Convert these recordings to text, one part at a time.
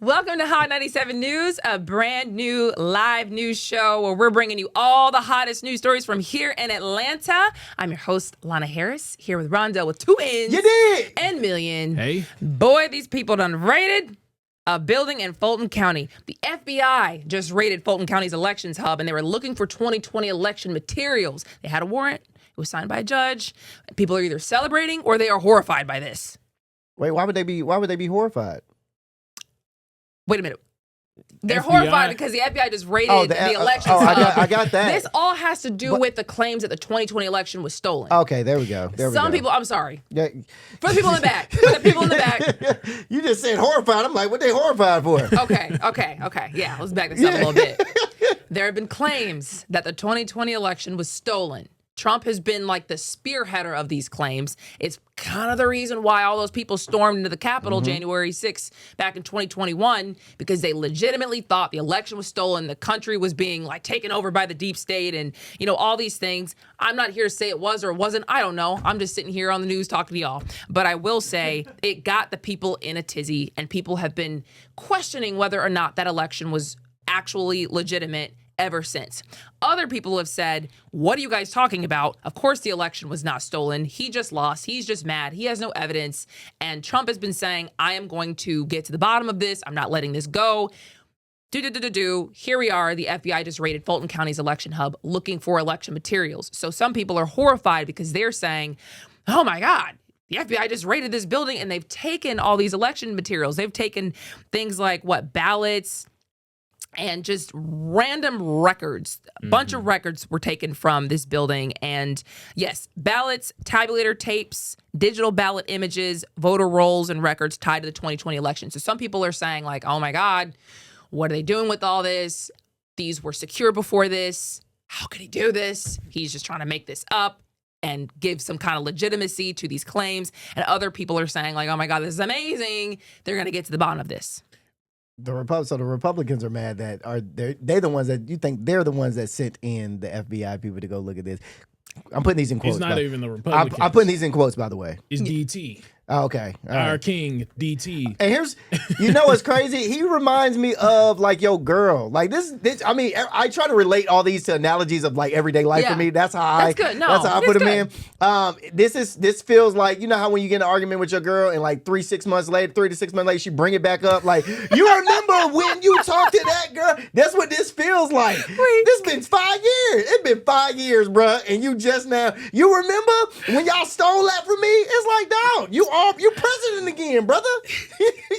Welcome to Hot 97 News, a brand new live news show where we're bringing you all the hottest news stories from here in Atlanta. I'm your host, Lana Harris, here with Ronndell with 2 N's. You did. And Million. Hey. Boy, these people done raided a building in Fulton County. The FBI just raided Fulton County's elections hub, and they were looking for 2020 election materials. They had a warrant. It was signed by a judge. People are either celebrating or they are horrified by this. Wait, why would they be horrified? Wait a minute. They're FBI. horrified because the FBI just raided the elections hub. I got that. This all has to do with the claims that the 2020 election was stolen. Okay, there we go. Some people, I'm sorry. Yeah. For the people in the back. For the people in the back. You just said horrified. I'm like, what they horrified for? Okay. Yeah, let's back this up a little bit. There have been claims that the 2020 election was stolen. Trump has been like the spearheader of these claims. It's kind of the reason why all those people stormed into the Capitol January 6th back in 2021, because they legitimately thought the election was stolen. The country was being like taken over by the deep state and, you know, all these things. I'm not here to say it was or wasn't. I don't know. I'm just sitting here on the news talking to y'all. But I will say it got the people in a tizzy, and people have been questioning whether or not that election was actually legitimate ever since. Other people have said, what are you guys talking about? Of course the election was not stolen. He just lost. He's just mad. He has no evidence. And Trump has been saying, I am going to get to the bottom of this. I'm not letting this go. Here we are. The FBI just raided Fulton County's election hub looking for election materials. So some people are horrified because they're saying, oh my God, the FBI just raided this building and they've taken all these election materials. They've taken things like ballots, and just random records. A bunch of records were taken from this building. And yes, ballots, tabulator tapes, digital ballot images, voter rolls, and records tied to the 2020 election. So some people are saying like, oh my God, what are they doing with all this? These were secure before this. How could he do this? He's just trying to make this up and give some kind of legitimacy to these claims. And other people are saying like, oh my God, this is amazing. They're going to get to the bottom of this. The Republicans are mad that they're the ones that you think they're the ones that sent in the FBI people to go look at this. I'm putting these in quotes. It's not even the Republicans. I'm putting these in quotes, by the way. It's DT. Oh, okay. All Our right. king, DT. And here's, you know what's crazy? He reminds me of like your girl. Like this. I mean, I try to relate all these to analogies of like everyday life for me. That's how that's good. No, that's how I put them good. in. This feels like, you know how when you get in an argument with your girl and like 3 to 6 months later, she bring it back up. Like, you remember when you talked to that girl? That's what this feels like. This been 5 years. It's been 5 years, bruh. And you just now, you remember when y'all stole that from me? It's like, dog, you president again, brother.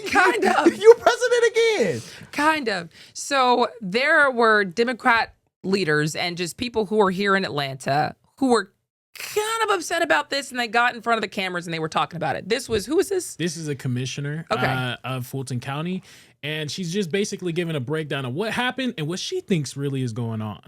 Kind of. You president again. Kind of. So there were Democrat leaders and just people who were here in Atlanta who were kind of upset about this, and they got in front of the cameras and they were talking about it. Who is this? This is a commissioner of Fulton County, and she's just basically giving a breakdown of what happened and what she thinks really is going on.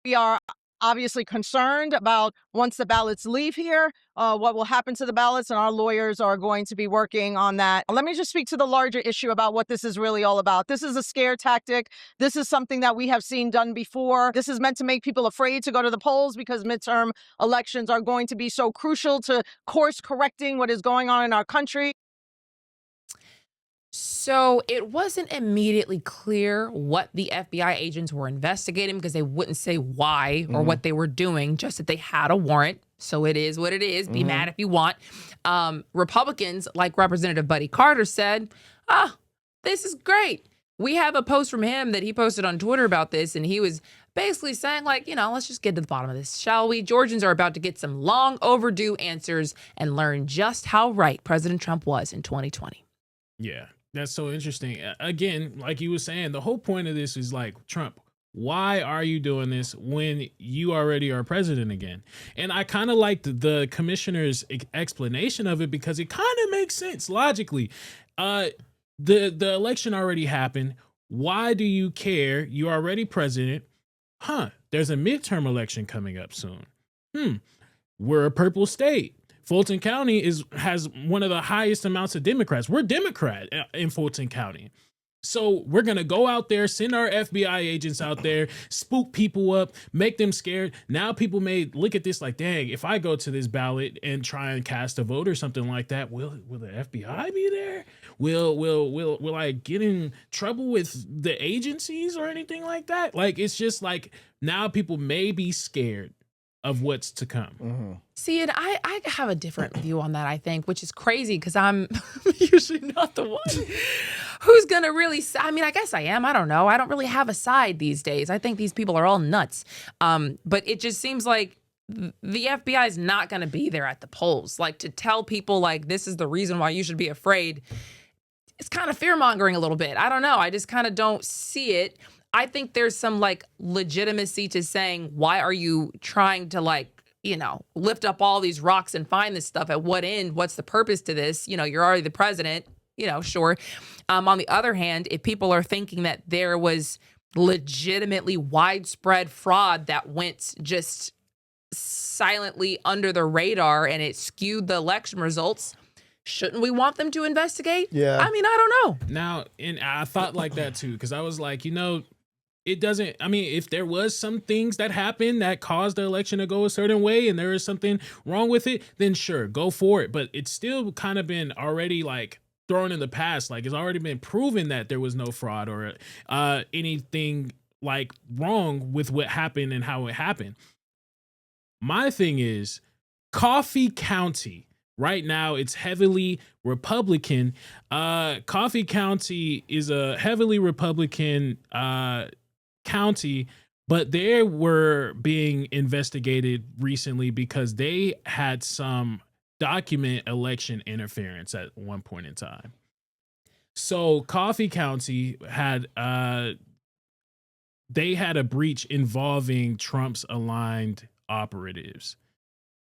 We are obviously concerned about once the ballots leave here, what will happen to the ballots, and our lawyers are going to be working on that. Let me just speak to the larger issue about what this is really all about. This is a scare tactic. This is something that we have seen done before. This is meant to make people afraid to go to the polls because midterm elections are going to be so crucial to course correcting what is going on in our country. So it wasn't immediately clear what the FBI agents were investigating because they wouldn't say why or what they were doing, just that they had a warrant. So it is what it is. Be mad if you want. Republicans, like Representative Buddy Carter said, this is great. We have a post from him that he posted on Twitter about this, and he was basically saying, like, you know, let's just get to the bottom of this, shall we? Georgians are about to get some long overdue answers and learn just how right President Trump was in 2020. Yeah. That's so interesting. Again, like you were saying, the whole point of this is like, Trump, why are you doing this when you already are president again? And I kind of liked the commissioner's explanation of it because it kind of makes sense logically. The election already happened. Why do you care? You're already president. There's a midterm election coming up soon. We're a purple state. Fulton County has one of the highest amounts of Democrats. We're Democrat in Fulton County. So we're going to go out there, send our FBI agents out there, spook people up, make them scared. Now people may look at this like, dang, if I go to this ballot and try and cast a vote or something like that, will the FBI be there? Will I get in trouble with the agencies or anything like that? Like, it's just like now people may be scared of what's to come. Mm-hmm. See, and I have a different view on that, I think, which is crazy because I'm usually not the one who's going to really, I mean, I guess I am. I don't know. I don't really have a side these days. I think these people are all nuts. But it just seems like the FBI is not going to be there at the polls. Like, to tell people, like, this is the reason why you should be afraid, it's kind of fear-mongering a little bit. I don't know. I just kind of don't see it. I think there's some, like, legitimacy to saying, why are you trying to, like, you know, lift up all these rocks and find this stuff? At what end? What's the purpose to this? You know, you're already the president, you know, sure. On the other hand, if people are thinking that there was legitimately widespread fraud that went just silently under the radar and it skewed the election results, shouldn't we want them to investigate? Yeah. I mean, I don't know. Now, and I thought like that too, because I was like, you know, it doesn't, I mean, if there was some things that happened that caused the election to go a certain way and there is something wrong with it, then sure, go for it. But it's still kind of been already like thrown in the past. Like, it's already been proven that there was no fraud or anything like wrong with what happened and how it happened. My thing is, Coffee County, right now, it's heavily Republican. Coffee County is a heavily Republican county, but they were being investigated recently because they had some document election interference at one point in time. So Coffee County had they had a breach involving Trump's aligned operatives.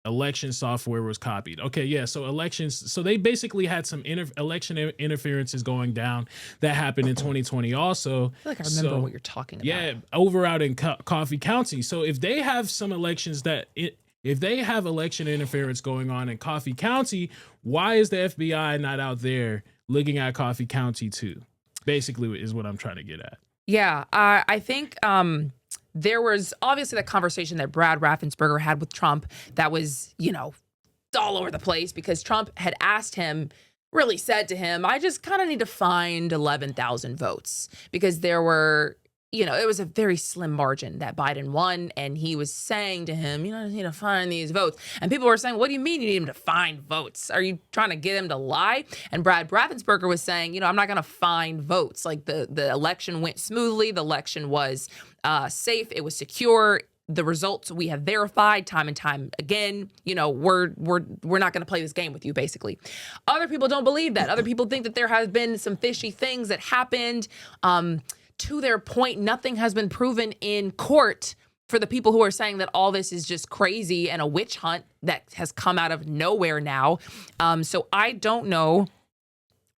Election software was copied. Okay, yeah. So elections. So they basically had some election interferences going down that happened in 2020. Also, I feel like I remember what you're talking about. Yeah, over out in Coffee County. So if they have some elections if they have election interference going on in Coffee County, why is the FBI not out there looking at Coffee County too? Basically, is what I'm trying to get at. Yeah, I think. There was obviously that conversation that Brad Raffensperger had with Trump that was, you know, all over the place because Trump had asked him, really said to him, I just kind of need to find 11,000 votes because there were, you know, it was a very slim margin that Biden won. And he was saying to him, you know, I need to find these votes. And people were saying, what do you mean you need him to find votes? Are you trying to get him to lie? And Brad Raffensperger was saying, you know, I'm not going to find votes. Like the election went smoothly. The election was safe. It was secure. The results we have verified time and time again. You know, we're not going to play this game with you, basically. Other people don't believe that. Other people think that there has been some fishy things that happened. To their point, nothing has been proven in court for the people who are saying that all this is just crazy and a witch hunt that has come out of nowhere now. So I don't know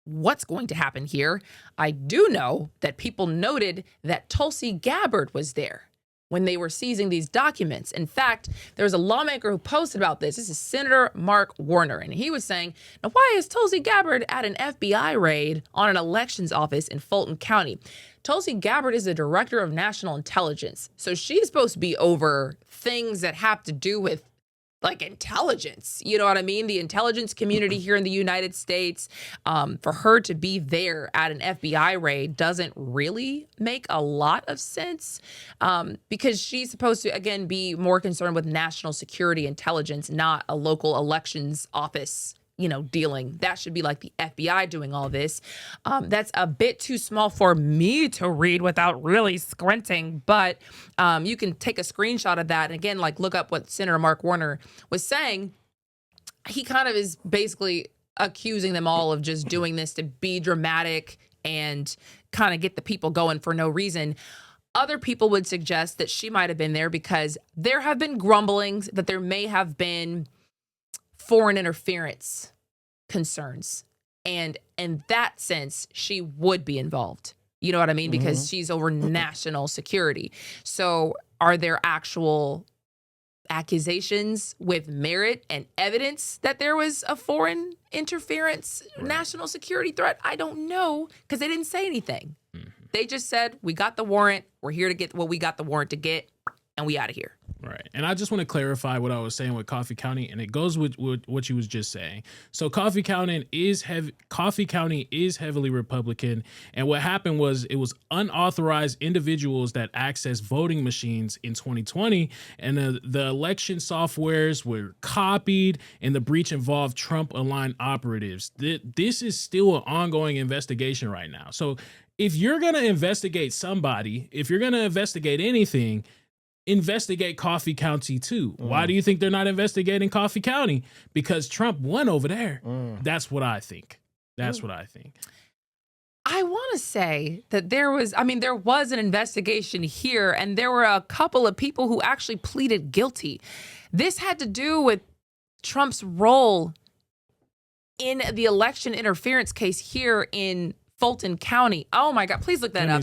what's going to happen here. I do know that people noted that Tulsi Gabbard was there when they were seizing these documents. In fact, there was a lawmaker who posted about this. This is Senator Mark Warner, and he was saying, now why is Tulsi Gabbard at an FBI raid on an elections office in Fulton County? Tulsi Gabbard is the director of national intelligence. So she's supposed to be over things that have to do with like intelligence. You know what I mean? The intelligence community here in the United States. For her to be there at an FBI raid doesn't really make a lot of sense because she's supposed to, again, be more concerned with national security intelligence, not a local elections office, you know, dealing. That should be like the FBI doing all this. That's a bit too small for me to read without really squinting, but you can take a screenshot of that. And again, like look up what Senator Mark Warner was saying. He kind of is basically accusing them all of just doing this to be dramatic and kind of get the people going for no reason. Other people would suggest that she might have been there because there have been grumblings that there may have been foreign interference concerns. And in that sense, she would be involved. You know what I mean? Because she's over national security. So are there actual accusations with merit and evidence that there was a foreign interference, national security threat? I don't know, because they didn't say anything. They just said, we got the warrant. We're here to get what we got the warrant to get, and we out of here. Right. And I just want to clarify what I was saying with Coffee County, and it goes with what you was just saying. So Coffee County is heavily Republican, and what happened was it was unauthorized individuals that accessed voting machines in 2020, and the election softwares were copied, and the breach involved Trump-aligned operatives. This is still an ongoing investigation right now. So if you're going to investigate somebody, if you're going to investigate anything, investigate Coffee County too. Why do you think they're not investigating Coffee County? Because Trump won over there. That's what I think. That's what I think. I want to say that there was an investigation here, and there were a couple of people who actually pleaded guilty. This had to do with Trump's role in the election interference case here in Fulton County. Oh my God, please look that up.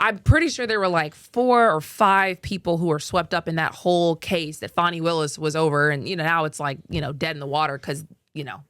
I'm pretty sure there were like 4 or 5 people who were swept up in that whole case that Fonnie Willis was over. And, now it's like, dead in the water because,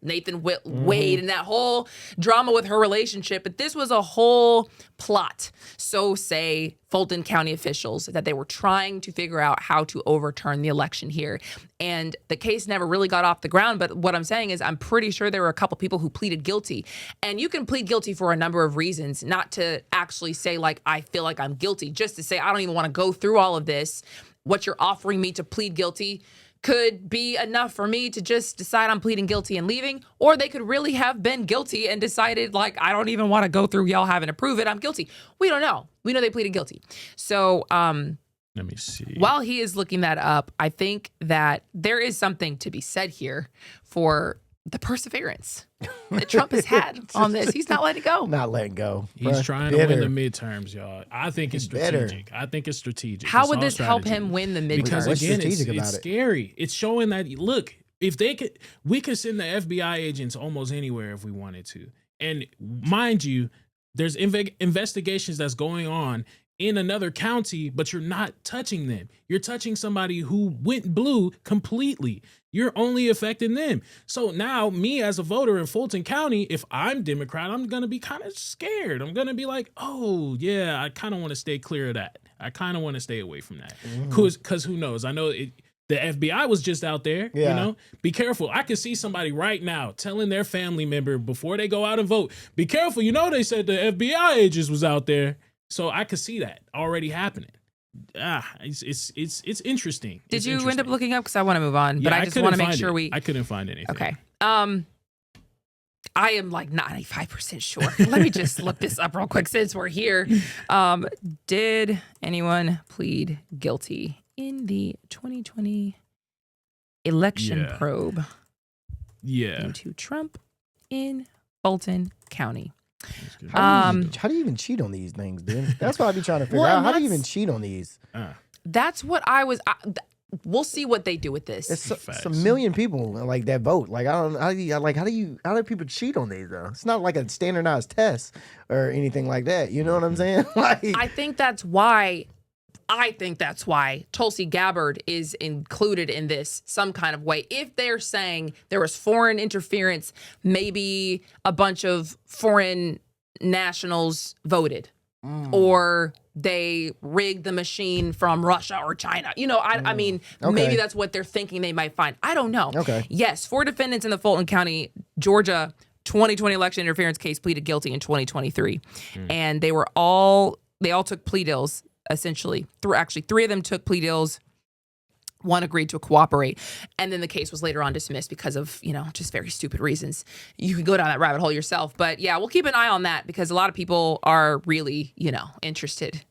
Nathan Wade and that whole drama with her relationship. But this was a whole plot. So say Fulton County officials that they were trying to figure out how to overturn the election here. And the case never really got off the ground. But what I'm saying is I'm pretty sure there were a couple people who pleaded guilty. And you can plead guilty for a number of reasons, not to actually say like, I feel like I'm guilty, just to say, I don't even want to go through all of this. What you're offering me to plead guilty could be enough for me to just decide I'm pleading guilty and leaving, or they could really have been guilty and decided like, I don't even want to go through y'all having to prove it. I'm guilty. We don't know. We know they pleaded guilty. So, let me see. While he is looking that up, I think that there is something to be said here for the perseverance that Trump has had on this. He's not letting go. Not letting go. He's trying to win the midterms, y'all. I think it's strategic. How would this help him win the midterms? Because again, it's scary. It's showing that, look, if we could send the FBI agents almost anywhere if we wanted to. And mind you, there's investigations that's going on in another county, but you're not touching them. You're touching somebody who went blue completely. You're only affecting them. So now me as a voter in Fulton County, if I'm Democrat, I'm going to be kind of scared. I'm going to be like, oh yeah, I kind of want to stay clear of that. I kind of want to stay away from that. Because who knows? I know the FBI was just out there, be careful. I can see somebody right now telling their family member before they go out and vote, be careful. They said the FBI agents was out there. So I could see that already happening. It's interesting. Did you end up looking up? Because I want to move on, but I just want to make sure I couldn't find anything. Okay. I am like 95% sure. Let me just look this up real quick since we're here. Did anyone plead guilty in the 2020 election probe? Yeah. Into Trump in Fulton County. How do you even cheat on these things, dude? That's what I be trying to figure out. How do you even cheat on these? That's what I was. We'll see what they do with this. It's a million people like that vote. Like I don't. How do people cheat on these though? It's not like a standardized test or anything like that. You know what I'm saying? Like I think that's why Tulsi Gabbard is included in this some kind of way. If they're saying there was foreign interference, maybe a bunch of foreign nationals voted or they rigged the machine from Russia or China. I mean, maybe that's what they're thinking they might find. I don't know. Okay. Yes, 4 defendants in the Fulton County, Georgia 2020 election interference case pleaded guilty in 2023. And they all took plea deals. Essentially, 3 of them took plea deals. 1 agreed to cooperate. And then the case was later on dismissed because of, just very stupid reasons. You can go down that rabbit hole yourself. But yeah, we'll keep an eye on that because a lot of people are really, interested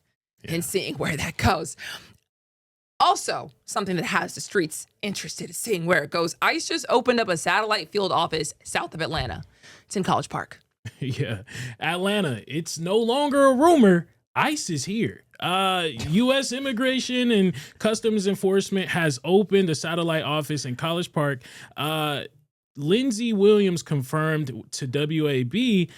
in seeing where that goes. Also, something that has the streets interested in seeing where it goes. ICE just opened up a satellite field office south of Atlanta. It's in College Park. Yeah. Atlanta, it's no longer a rumor. ICE is here. U.S. Immigration and Customs Enforcement has opened a satellite office in College Park. Lindsey Williams confirmed to WAB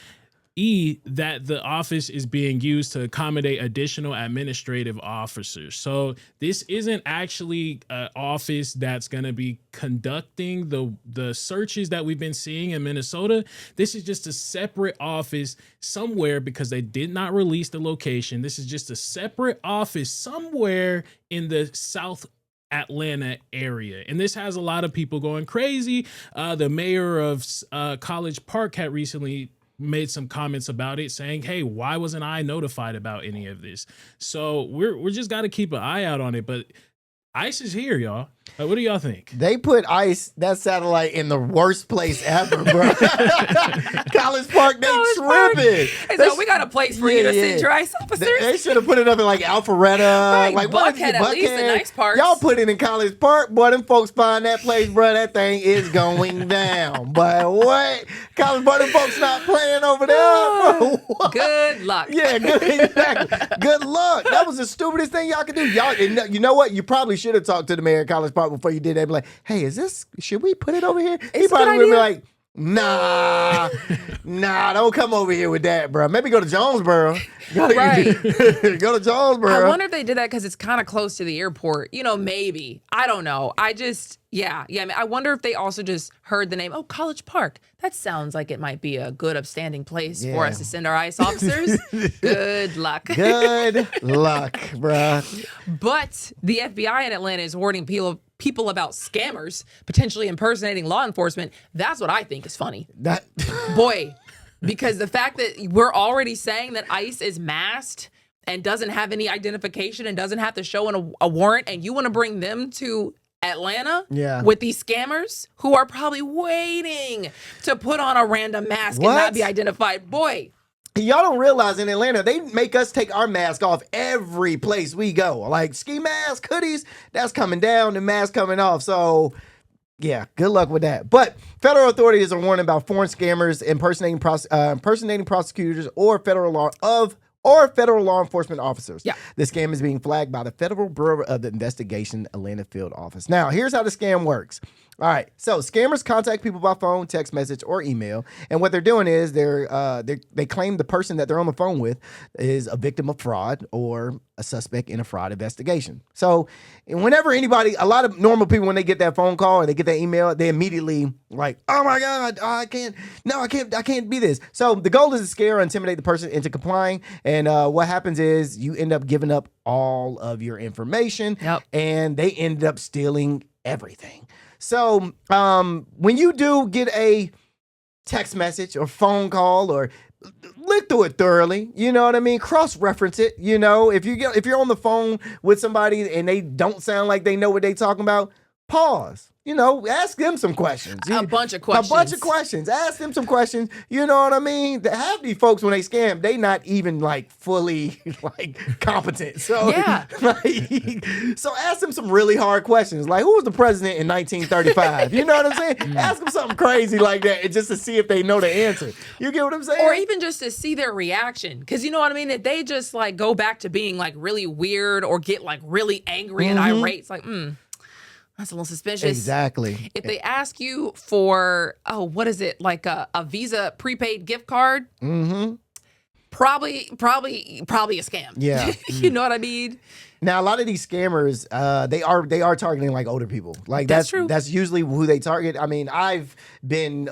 that the office is being used to accommodate additional administrative officers. So this isn't actually an office that's going to be conducting the searches that we've been seeing in Minnesota. This is just a separate office somewhere because they did not release the location. This is just a separate office somewhere in the South Atlanta area. And this has a lot of people going crazy. The mayor of College Park had recently made some comments about it saying, hey, why wasn't I notified about any of this? So we're just got to keep an eye out on it. But ICE is here, y'all. What do y'all think? They put ICE, that satellite, in the worst place ever, bro. College Park, they tripping. And so we got a place for you to send your ICE officers. They should have put it up in like Alpharetta. Right, like Buckhead, at least the nice parts. Y'all put it in College Park, boy, them folks find that place, bro, that thing is going down. But what? College Park, them folks not playing over there, bro. What? Good luck. Yeah, exactly. Good luck. That was the stupidest thing y'all could do. Y'all, you know what? You probably should have talked to the mayor of College Park before you did that. Be like, hey, should we put it over here? He probably would be like, nah, don't come over here with that, bro. Maybe go to Jonesboro. Right. Go to Jonesboro. I wonder if they did that because it's kind of close to the airport. Maybe. I don't know. I mean, I wonder if they also just heard the name, College Park. That sounds like it might be a good upstanding place for us to send our ICE officers. Good luck. Good luck, bro. But the FBI in Atlanta is warning people about scammers potentially impersonating law enforcement. That's what I think is funny. Boy, because the fact that we're already saying that ICE is masked and doesn't have any identification and doesn't have to show a warrant, and you want to bring them to Atlanta with these scammers who are probably waiting to put on a random mask and not be identified. Boy. Y'all don't realize in Atlanta, they make us take our mask off every place we go. Like ski mask, hoodies, that's coming down, the mask coming off. So, yeah, good luck with that. But federal authorities are warning about foreign scammers impersonating prosecutors or federal law enforcement officers. Yeah. The scam is being flagged by the Federal Bureau of the Investigation Atlanta Field Office. Now, here's how the scam works. All right, so scammers contact people by phone, text message, or email, and what they're doing is they claim the person that they're on the phone with is a victim of fraud or a suspect in a fraud investigation. So, whenever a lot of normal people, when they get that phone call or they get that email, they immediately like, oh my God, I can't be this. So the goal is to scare or intimidate the person into complying, and what happens is you end up giving up all of your information, and they end up stealing everything. So when you do get a text message or phone call, or look through it thoroughly, you know what I mean? Cross-reference it. If you're on the phone with somebody and they don't sound like they know what they talking about, pause. Ask them some questions. A bunch of questions. Ask them some questions. You know what I mean? Half these folks, when they scam, they not even fully competent. So so ask them some really hard questions. Like, who was the president in 1935? You know what I'm saying? Ask them something crazy like that, just to see if they know the answer. You get what I'm saying? Or even just to see their reaction. Because you know what I mean? If they just go back to being really weird or get really angry and irate, it's that's a little suspicious. Exactly. If they ask you for, what is it? Like a Visa prepaid gift card? Mm-hmm. Probably a scam. Yeah. You know what I mean? Now, a lot of these scammers, they are targeting older people. That's true. That's usually who they target. I mean, I've been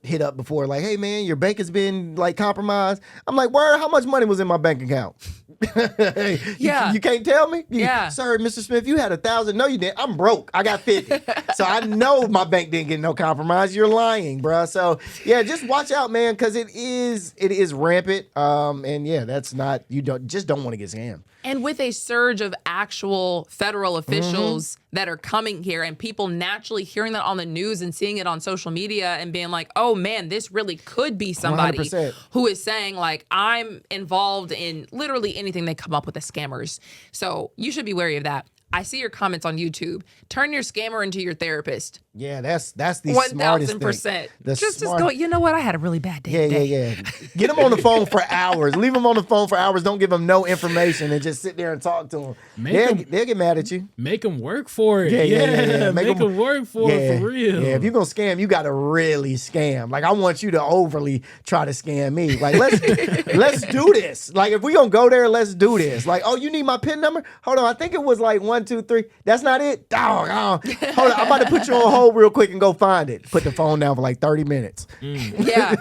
hit up before, hey man, your bank has been compromised. I'm like, word, how much money was in my bank account? You can't tell me? Sir, Mr. Smith, you had 1,000. No, you didn't. I'm broke. I got 50. So I know my bank didn't get no compromise. You're lying, bro. So yeah, just watch out, man, because it is rampant. And yeah, that's not, you don't want to get scammed. And with a surge of actual federal officials that are coming here, and people naturally hearing that on the news and seeing it on social media and being like, oh man, this really could be somebody 100%. Who is saying I'm involved in literally anything they come up with as scammers. So you should be wary of that. I see your comments on YouTube. Turn your scammer into your therapist. Yeah, that's the smartest thing. 1000%. The Just smart- go, you know what? I had a really bad day today. Yeah. Get them on the phone for hours. Leave them on the phone for hours. Don't give them no information and just sit there and talk to them. They'll get mad at you. Make them work for it. Yeah. Make them work for it for real. Yeah, if you're going to scam, you got to really scam. Like, I want you to overly try to scam me. Like, let's do this. Like, if we going to go there, let's do this. Like, oh, you need my PIN number? Hold on. I think it was like 1, 2, 3. That's not it? Dog. Hold on. I'm about to put you on hold real quick and go find it. Put the phone down for like 30 minutes. Yeah.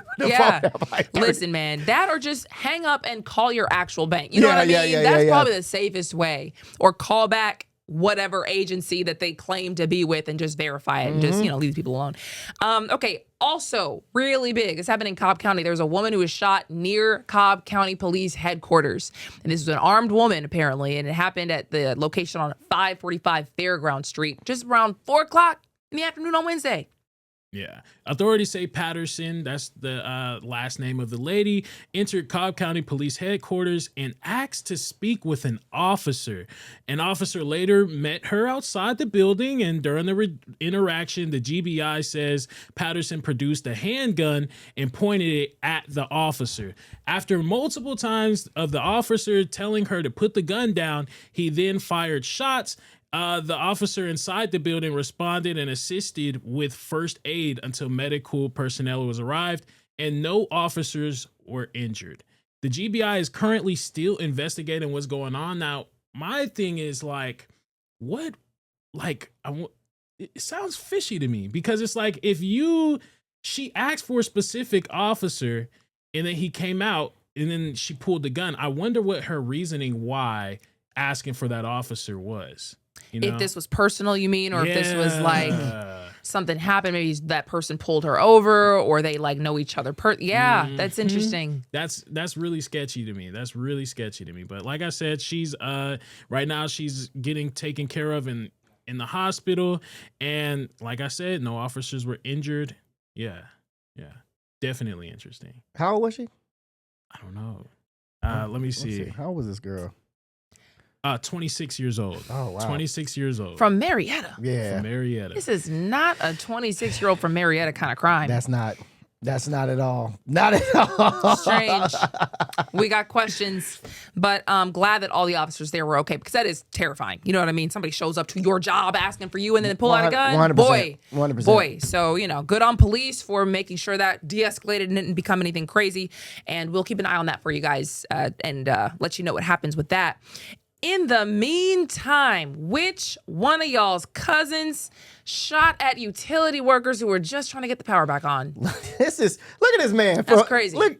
Listen, man, that or just hang up and call your actual bank. You know what I mean? That's probably the safest way. Or call back whatever agency that they claim to be with and just verify it and just, leave people alone. Okay. Also, really big. This happened in Cobb County. There was a woman who was shot near Cobb County Police Headquarters. And this was an armed woman, apparently. And it happened at the location on 545 Fairground Street, just around 4 o'clock in the afternoon on Wednesday. Yeah. Authorities say Patterson, that's the last name of the lady, entered Cobb County Police Headquarters and asked to speak with an officer. An officer later met her outside the building, and during the interaction, the GBI says Patterson produced a handgun and pointed it at the officer. After multiple times of the officer telling her to put the gun down, he then fired shots. The officer inside the building responded and assisted with first aid until medical personnel was arrived, and no officers were injured. The GBI is currently still investigating what's going on. Now, my thing is like, it sounds fishy to me, because it's like, she asked for a specific officer and then he came out and then she pulled the gun. I wonder what her reasoning why asking for that officer was. If this was personal, you mean, or if this was like something happened, maybe that person pulled her over, or they like know each other. That's interesting. That's really sketchy to me. But like I said, she's right now she's getting taken care of in the hospital, and like I said, no officers were injured. Yeah, definitely interesting. How old was she? I don't know. Let me see. How old was this girl? 26 years old. Oh, wow. 26 years old. From Marietta. Yeah. From Marietta. This is not a 26-year-old from Marietta kind of crime. That's not at all. Not at all. Strange. We got questions, but I'm glad that all the officers there were okay, because that is terrifying. You know what I mean? Somebody shows up to your job asking for you and then pull out a gun. 100%. Boy. So, good on police for making sure that de-escalated and didn't become anything crazy. And we'll keep an eye on that for you guys and let you know what happens with that. In the meantime, which one of y'all's cousins shot at utility workers who were just trying to get the power back on? Look at this man. That's crazy. Look,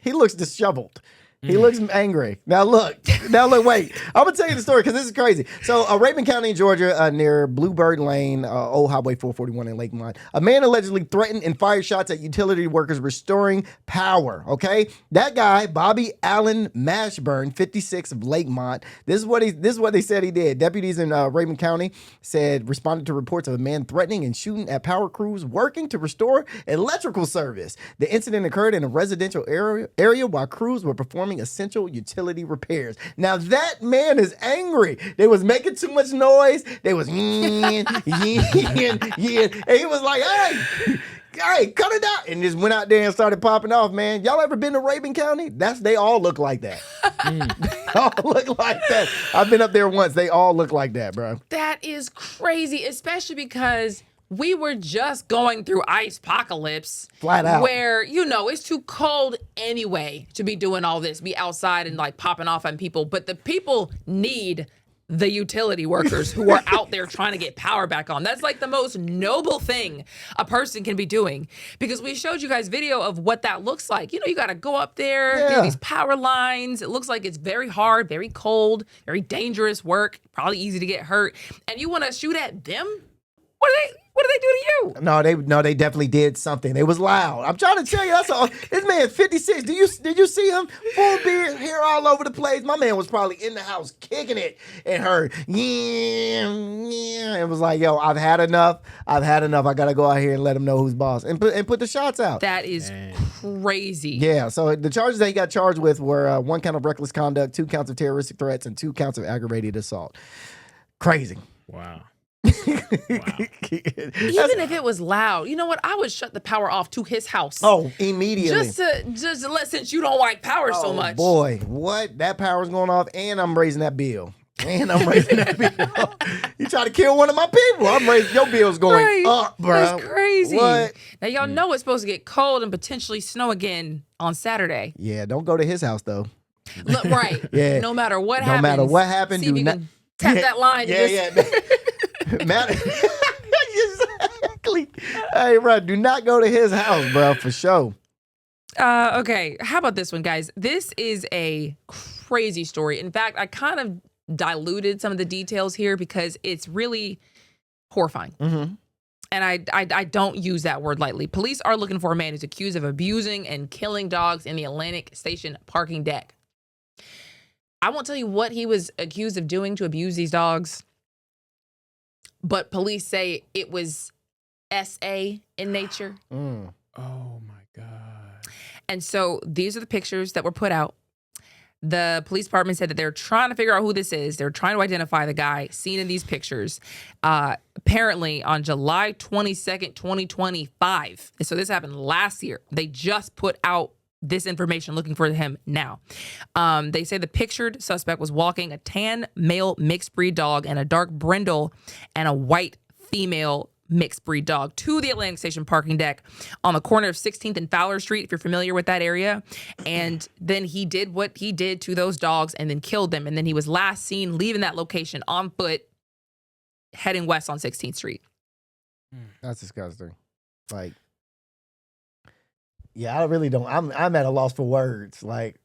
he looks disheveled. He looks angry. Now look, wait. I'm going to tell you the story because this is crazy. So Raven County, Georgia, near Bluebird Lane, Old Highway 441 in Lakemont, a man allegedly threatened and fired shots at utility workers restoring power, okay? That guy, Bobby Allen Mashburn, 56 of Lakemont, this is what they said he did. Deputies in Raven County responded to reports of a man threatening and shooting at power crews working to restore electrical service. The incident occurred in a residential area while crews were performing essential utility repairs. Now that man is angry. They was making too much noise. They was and he was like, hey, cut it out, and just went out there and started popping off, man. Y'all ever been to Raven County? They all look like that. They all look like that. I've been up there once. They all look like that, bro. That is crazy, especially because we were just going through ice apocalypse. Flat out. Where, it's too cold anyway to be doing all this, be outside and like popping off on people. But the people need the utility workers who are out there trying to get power back on. That's like the most noble thing a person can be doing, because we showed you guys video of what that looks like. You got to go up there, these power lines. It looks like it's very hard, very cold, very dangerous work, probably easy to get hurt. And you want to shoot at them? What did they do to you? No, they definitely did something. They was loud. I'm trying to tell you, that's all. This man, 56. Did you see him? Full beard, hair all over the place. My man was probably in the house kicking it and heard, It was like, yo, I've had enough. I gotta go out here and let him know who's boss and put the shots out. That is crazy. Yeah. So the charges that he got charged with were 1 count of reckless conduct, 2 counts of terroristic threats, and 2 counts of aggravated assault. Crazy. Wow. Even if it was loud, you know what? I would shut the power off to his house. Oh, immediately. Just to let, since you don't like power so much. Boy, what? That power's going off, and I'm raising that bill. And I'm raising that bill. You try to kill one of my people. I'm raising your bill's going up, bro. That's crazy. What? Now y'all know it's supposed to get cold and potentially snow again on Saturday. Yeah, don't go to his house though. Look, right. Yeah. No matter what happens. No matter what happened, See if do you not can tap that line. Matter. Exactly. Hey, bro, do not go to his house, bro, for sure. Okay, how about this one, guys? This is a crazy story. In fact, I kind of diluted some of the details here because it's really horrifying. Mm-hmm. And I don't use that word lightly. Police are looking for a man who's accused of abusing and killing dogs in the Atlantic Station parking deck. I won't tell you what he was accused of doing to abuse these dogs, but police say it was SA in nature. Mm. Oh my God. And so these are the pictures that were put out. The police department said that they're trying to figure out who this is. They're trying to identify the guy seen in these pictures. Apparently on July 22nd, 2025. So this happened last year. They just put out this information looking for him now. They say the pictured suspect was walking a tan male mixed breed dog and a dark brindle and a white female mixed breed dog to the Atlantic Station parking deck on the corner of 16th and Fowler Street, if you're familiar with that area. And then he did what he did to those dogs and then killed them. And then he was last seen leaving that location on foot, heading west on 16th Street. That's disgusting. Like, yeah, I really don't. I'm at a loss for words. Like,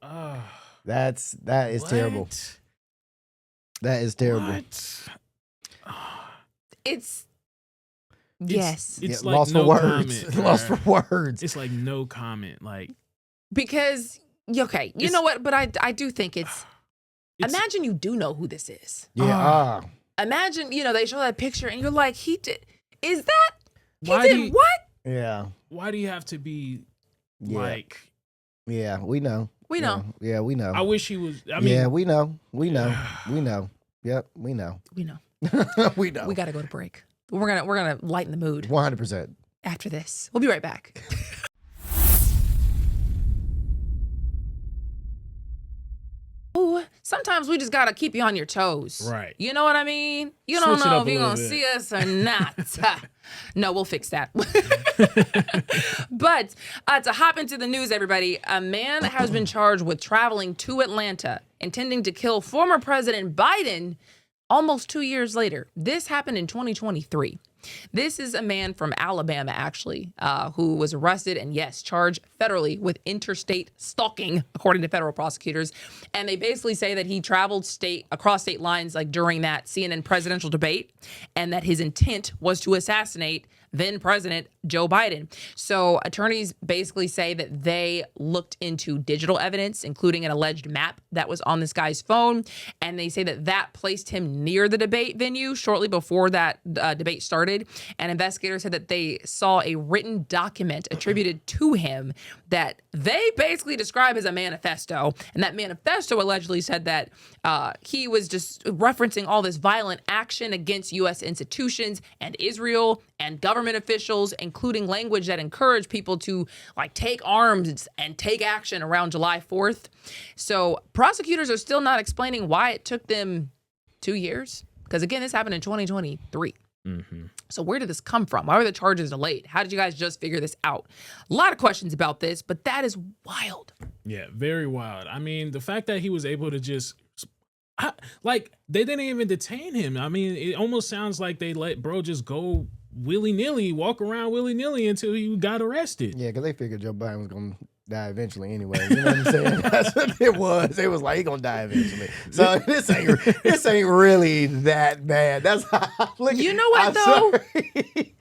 that is terrible. That is terrible. It's yes. It's Yeah, like lost no for words. comment. Lost for words. It's like no comment. Like, because okay, you know what? But I do think it's imagine you do know who this is. Yeah. Imagine, they show that picture and you're like, he did. Is that? Why He did what? Yeah. why do you have to be Yeah. like? Yeah, we know. We know. Yeah, we know. I wish he was. I mean, yeah, we know. We know. We know. Yep, we know. We know. We know. We got to go to break. We're gonna lighten the mood 100%. after this. We'll be right back. Ooh, sometimes we just gotta keep you on your toes. Right. You know what I mean? You don't Switch it know up if a you're gonna little bit. see us or not. No, we'll fix that. But to hop into the news, everybody, a man has been charged with traveling to Atlanta, intending to kill former President Biden almost 2 years later. This happened in 2023. This is a man from Alabama, actually, who was arrested and, yes, charged federally with interstate stalking, according to federal prosecutors. And they basically say that he traveled across state lines, like during that CNN presidential debate, and that his intent was to assassinate then President Joe Biden. So attorneys basically say that they looked into digital evidence, including an alleged map that was on this guy's phone. And they say that that placed him near the debate venue shortly before that debate started. And investigators said that they saw a written document attributed to him that they basically describe as a manifesto. And that manifesto allegedly said that he was just referencing all this violent action against U.S. institutions and Israel and government officials, including language that encouraged people to take arms and take action around July 4th. So prosecutors are still not explaining why it took them 2 years. Because again, this happened in 2023. Mm-hmm. So where did this come from? Why were the charges delayed? How did you guys just figure this out? A lot of questions about this, but that is wild. Yeah, very wild. I mean, the fact that he was able to just they didn't even detain him. I mean, it almost sounds like they let bro just go willy-nilly, walk around willy-nilly until he got arrested. Yeah, because they figured Joe Biden was going to die eventually anyway. You know what I'm saying? That's what it was. It was like, he going to die eventually. So this ain't really that bad. That's how I look. You know what, though? Sorry.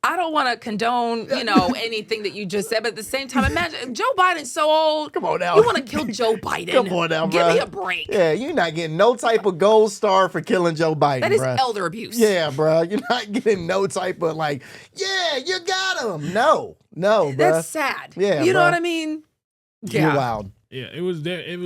I don't want to condone, anything that you just said, but at the same time, imagine Joe Biden's so old. Come on now. You want to kill Joe Biden? Come on now, Give bro. me a break. Yeah, you're not getting no type of gold star for killing Joe Biden, That is bruh. elder abuse. Yeah, bro. You're not getting no type of yeah, you got him. No, bro. That's sad. Yeah, you know bruh. what I mean? You're wild. Yeah, it was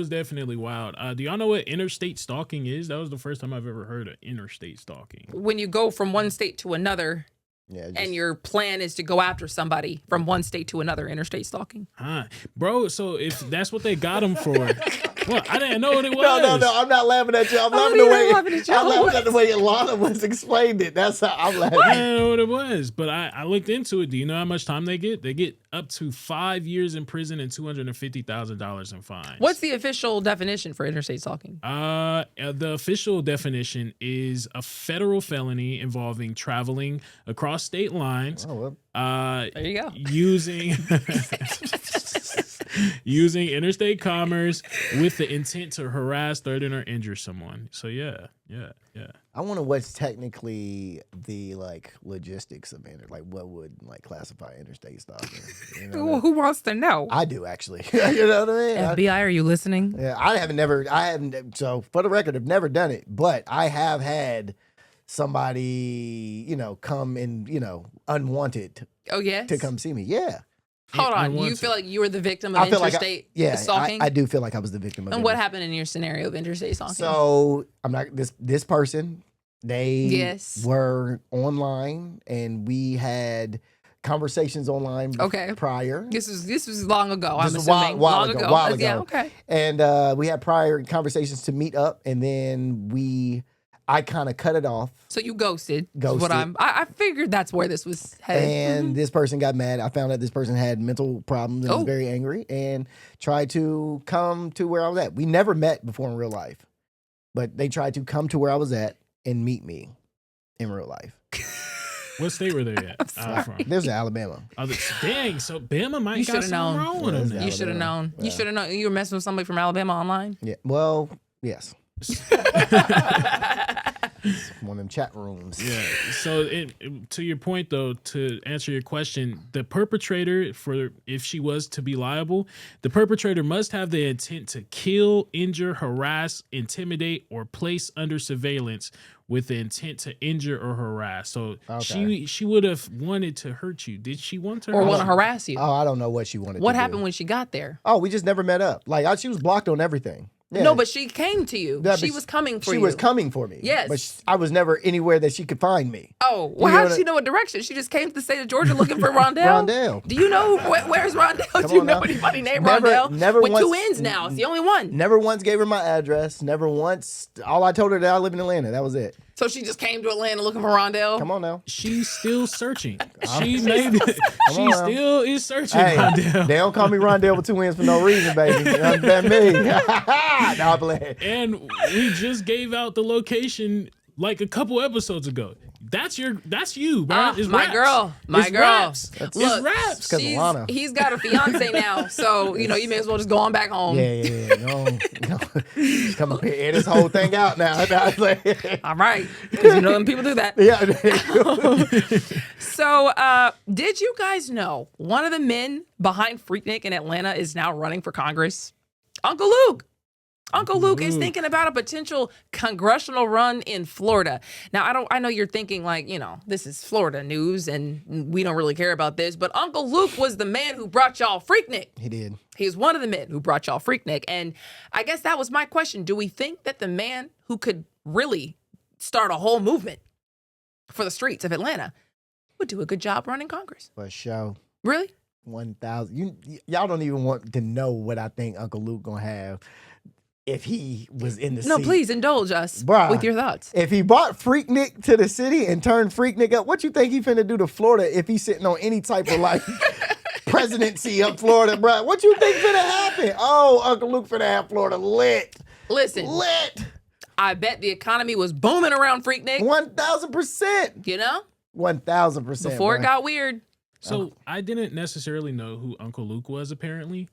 definitely wild. Do y'all know what interstate stalking is? That was the first time I've ever heard of interstate stalking. When you go from one state to another, and your plan is to go after somebody from one state to another, interstate stalking. Bro, so if that's what they got him for, well, I didn't know what it was. No, I'm not laughing at you. I'm laughing at the way Lana was explained it. That's how I'm laughing. I didn't know what it was, but I looked into it. Do you know how much time they get? They get up to 5 years in prison and $250,000 in fines. What's the official definition for interstate stalking? The official definition is a federal felony involving traveling across state lines. There you go. Using interstate commerce with the intent to harass, threaten, or injure someone. So yeah. I wonder what's technically the logistics of what would classify interstate stalking. You know Who wants to know? I do actually. You know what I mean? FBI, are you listening? Yeah, I haven't. So for the record, I've never done it, but I have had somebody, come in, unwanted. Oh yes. To come see me. Yeah. Hold on. You feel like you were the victim of interstate stalking? I do feel like I was the victim of it. And what happened in your scenario of interstate stalking? So I'm not this person. They were online, and we had conversations online prior. This was long ago. This I'm is assuming a while ago. Yeah, okay. And we had prior conversations to meet up, and then I kind of cut it off. So you ghosted. I figured that's where this was headed. And this person got mad. I found out this person had mental problems and was very angry and tried to come to where I was at. We never met before in real life, but they tried to come to where I was at and meet me in real life. What state were they at? From? There's Alabama. Dang, so Bama might got something wrong with them. You should have known. Yeah. You should have known. You were messing with somebody from Alabama online? Yeah. Well, yes. One of them chat rooms. Yeah. So to your point, though, to answer your question, the perpetrator, if she was to be liable, the perpetrator must have the intent to kill, injure, harass, intimidate, or place under surveillance with the intent to injure or harass. So she would have wanted to hurt you. Did she want to want to harass you? Oh, I don't know what she wanted. What happened when she got there? Oh, we just never met up. She was blocked on everything. Yeah. No, but she came to you. She was coming for you. She was coming for me. Yes. But I was never anywhere that she could find me. Oh, well, how did she know what direction? She just came to the state of Georgia looking for Ronndell? Ronndell. Do you know where's Ronndell? Do you know anybody named Ronndell? Never with once, 2 N's now. It's the only one. Never once gave her my address. Never once. All I told her that I live in Atlanta. That was it. So she just came to Atlanta looking for Rondell? Come on now. She's still searching. She still is searching Rondell. They don't call me Rondell with 2 N's for no reason, baby. That's me. No, play. And we just gave out the location like a couple episodes ago. That's you, bro. It's my raps. girl. It's raps. Look, it's raps. He's got a fiance now, so you may as well just go on back home. Yeah. No. Just come up here, air this whole thing out now. All right, because them people do that. Yeah. So, did you guys know one of the men behind Freaknik in Atlanta is now running for Congress? Uncle Luke. Uncle Luke is thinking about a potential congressional run in Florida. Now, I know you're thinking this is Florida news and we don't really care about this, but Uncle Luke was the man who brought y'all Freaknik. He did. He was one of the men who brought y'all Freaknik. And I guess that was my question. Do we think that the man who could really start a whole movement for the streets of Atlanta would do a good job running Congress? For sure. Really? 1,000. Y'all don't even want to know what I think Uncle Luke gonna have if he was in the seat. No, please indulge us with your thoughts. If he brought Freaknik to the city and turned Freaknik up, what you think he finna do to Florida if he's sitting on any type of presidency of Florida, bro? What you think finna happen? Oh, Uncle Luke finna have Florida lit. Listen. Lit. I bet the economy was booming around Freaknik. 1,000%. 1,000%. Before it got weird. So I didn't necessarily know who Uncle Luke was, apparently.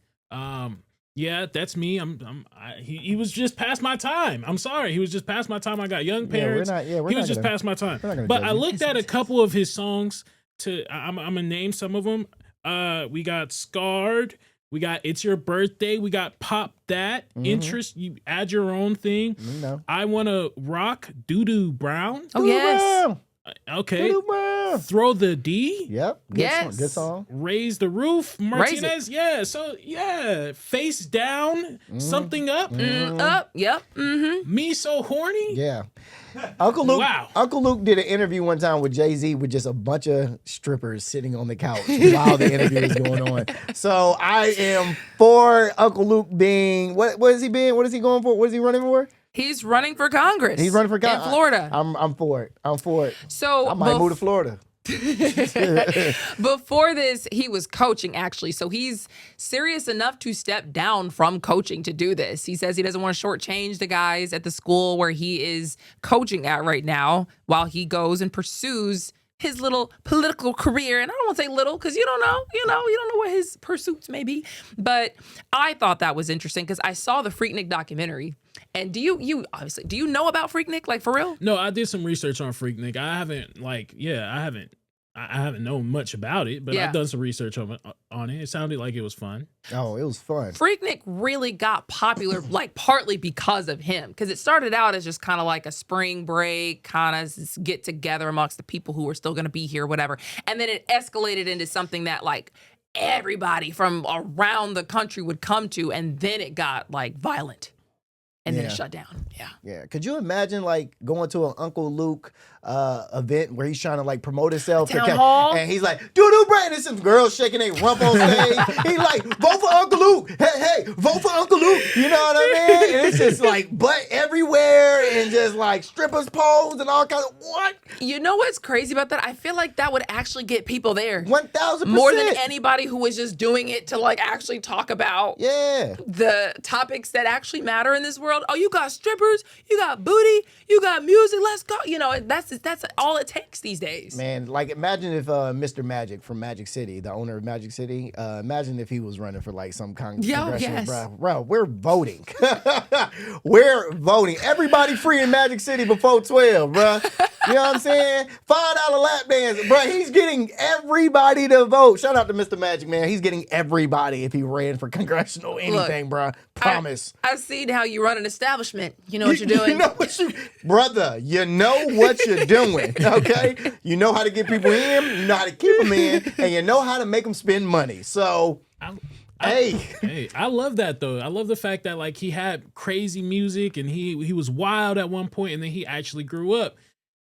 Yeah, that's me. He was just past my time. I'm sorry. He was just past my time. I got young parents. He was just past my time. But I looked at a couple of his songs. I'm gonna name some of them. We got Scarred. We got It's Your Birthday. We got Pop That. Interest. You add your own thing. I Wanna Rock. Doo Doo Brown. Oh yes. Okay. Doo-doo brown. Throw the D. Yep. Yes. Good song. Raise the roof. Martinez. Yeah. So yeah. Face down. Something up. Up. Yep. Mm-hmm. Me so horny. Yeah. Uncle Luke. Wow. Uncle Luke did an interview one time with Jay-Z with just a bunch of strippers sitting on the couch while the interview was going on. So I am for Uncle Luke being what is he being? What is he going for? What is he running for? He's running for Congress. He's running for in Florida. I'm for it. I'm for it. So I might move to Florida. Before this, he was coaching, actually. So he's serious enough to step down from coaching to do this. He says he doesn't want to shortchange the guys at the school where he is coaching at right now while he goes and pursues his little political career. And I don't want to say little because you don't know, you don't know what his pursuits may be. But I thought that was interesting because I saw the Freaknik documentary. And do you know about Freaknik, like for real? No, I did some research on Freaknik. I haven't known much about it, but I've done some research on it. It sounded like it was fun. Oh, it was fun. Freaknik really got popular, like partly because of him, because it started out as just kind of like a spring break, kind of get together amongst the people who were still going to be here, whatever. And then it escalated into something that like everybody from around the country would come to, and then it got like violent. And then it shut down. Yeah. Yeah. Could you imagine like going to an Uncle Luke event where he's trying to like promote himself? Town hall? And he's like, doo-doo brain. And some girls shaking their rump on stage. He's like, vote for Uncle Luke. Hey, vote for Uncle Luke. You know what I mean? And it's just like butt everywhere and just like strippers pose and all kinds of what? You know what's crazy about that? I feel like that would actually get people there. 1,000%. More than anybody who was just doing it to like actually talk about the topics that actually matter in this world. Oh, you got strippers, you got booty, you got music, let's go. You know, that's all it takes these days. Man, like imagine if Mr. Magic from Magic City, the owner of Magic City, imagine if he was running for like some congressional, yes. Bro, we're voting. We're voting. Everybody free in Magic City before 12, bro. You know what I'm saying? $5 lap dance. Bro, he's getting everybody to vote. Shout out to Mr. Magic, man. He's getting everybody if he ran for congressional anything, bro. Promise. I've seen how you run an establishment. You know what you're doing. You know what brother, you know what you're doing, okay? You know how to get people in, you know how to keep them in, and you know how to make them spend money. So, hey, I love that though. I love the fact that like he had crazy music and he was wild at one point and then he actually grew up.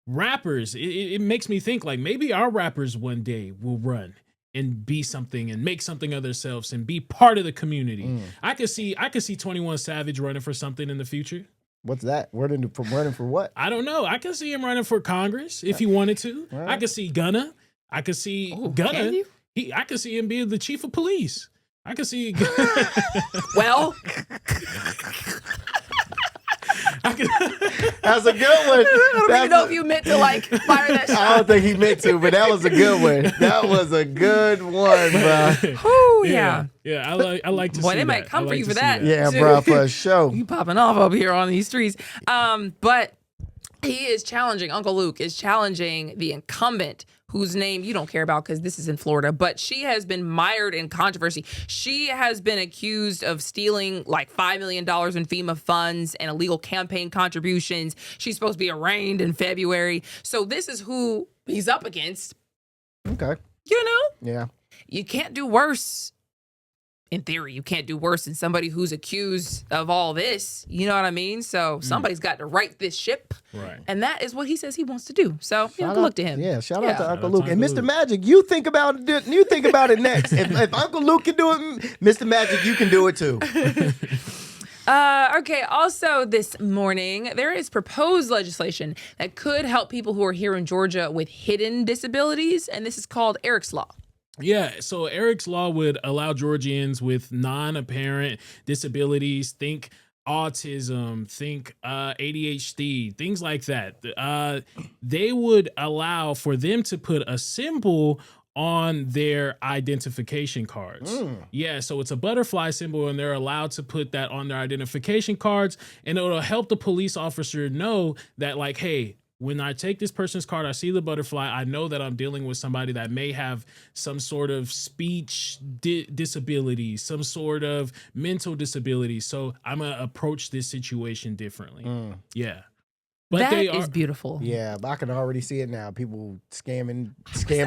Rappers, it makes me think like maybe our rappers one day will run and be something and make something of themselves and be part of the community. I could see 21 Savage running for something in the future. What's that? Running for what? I don't know. I could see him running for Congress if he wanted to. Right. I could see Gunna. I could see Gunna. I could see him being the chief of police. I could see. Well. That's a good one. I don't even know if you meant to like fire that shot. I don't think he meant to, but that was a good one. That was a good one, bro. Whew, yeah. Yeah, I like to see Boy, they that. might come for you for that. Yeah, bro, for sure. You popping off up here on these streets. But he is challenging, Uncle Luke is challenging the incumbent whose name you don't care about because this is in Florida, but she has been mired in controversy. She has been accused of stealing like $5 million in FEMA funds and illegal campaign contributions. She's supposed to be arraigned in February. So this is who he's up against. Okay. You know? Yeah. You can't do worse. In theory, you can't do worse than somebody who's accused of all this. You know what I mean? So somebody's got to right this ship. Right. And that is what he says he wants to do. So look to him. Yeah, shout out to Uncle Luke. And Mr. Magic, you think about it next. If Uncle Luke can do it, Mr. Magic, you can do it too. Okay, also this morning, there is proposed legislation that could help people who are here in Georgia with hidden disabilities, and this is called Eric's Law. Yeah, so Eric's Law would allow Georgians with non-apparent disabilities, think autism, think ADHD, things like that. They would allow for them to put a symbol on their identification cards. Yeah, so it's a butterfly symbol and they're allowed to put that on their identification cards, and it'll help the police officer know that like, hey, when I take this person's card, I see the butterfly, I know that I'm dealing with somebody that may have some sort of speech disability, some sort of mental disability. So I'm going to approach this situation differently. Yeah. But That they is are beautiful. Yeah, but I can already see it now. People scamming.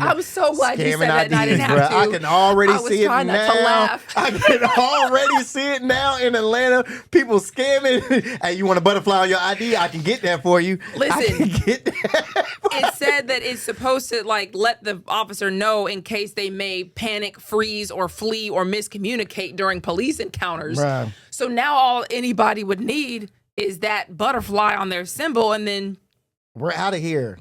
I'm so glad you said that and I didn't have bruh. to. I can already I was see it trying now. not to laugh. I can already see it now in Atlanta. People scamming. Hey, you want a butterfly on your ID? I can get that for you. I Listen. can get that. It said that it's supposed to like let the officer know in case they may panic, freeze, or flee or miscommunicate during police encounters. Bruh. So now all anybody would need is that butterfly on their symbol, and then We're out of here.